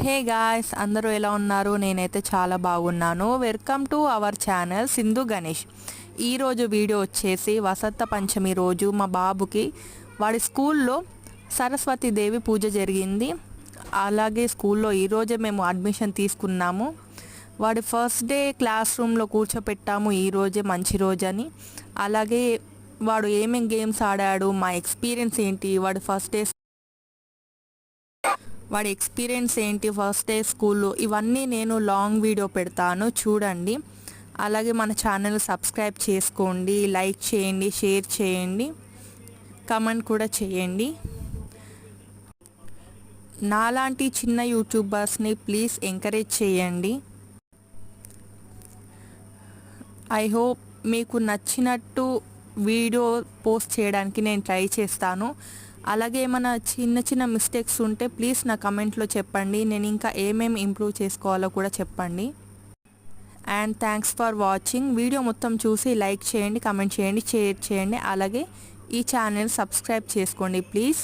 Hey guys, అందరూ ఎలా ఉన్నారు? నేనైతే చాలా బాగున్నాను. Welcome to our channel Sindhu Ganesh. ఈరోజు వీడియో వచ్చేసి వసంత పంచమి రోజు మా బాబుకి వాడి స్కూల్లో సరస్వతీదేవి పూజ జరిగింది. అలాగే స్కూల్లో ఈరోజే మేము అడ్మిషన్ తీసుకున్నాము. వాడి ఫస్ట్ డే క్లాస్ రూమ్లో కూర్చోపెట్టాము ఈరోజే మంచి రోజని. అలాగే వాడు ఏమేం గేమ్స్ ఆడాడు, మా ఎక్స్పీరియన్స్ ఏంటి, వాడి ఎక్స్పీరియన్స్ ఏంటి ఫస్ట్ డే స్కూల్లో, ఇవన్నీ నేను లాంగ్ వీడియో పెడతాను, చూడండి. అలాగే మన ఛానల్ సబ్స్క్రైబ్ చేసుకోండి, లైక్ చేయండి, షేర్ చేయండి, కమెంట్ కూడా చేయండి. నాలాంటి చిన్న యూట్యూబర్స్ని ప్లీజ్ ఎంకరేజ్ చేయండి. ఐ హోప్ మీకు నచ్చినట్టు వీడియో పోస్ట్ చేయడానికి నేను ట్రై చేస్తాను. అలాగే ఏమైనా చిన్న చిన్న మిస్టేక్స్ ఉంటే ప్లీజ్ నా కమెంట్లో చెప్పండి. నేను ఇంకా ఏమేమి ఇంప్రూవ్ చేసుకోవాలో కూడా చెప్పండి. And thanks for watching. Video మొత్తం చూసి లైక్ చేయండి, కమెంట్ చేయండి, షేర్ చేయండి. అలాగే ఈ ఛానల్ సబ్స్క్రైబ్ చేసుకోండి ప్లీజ్.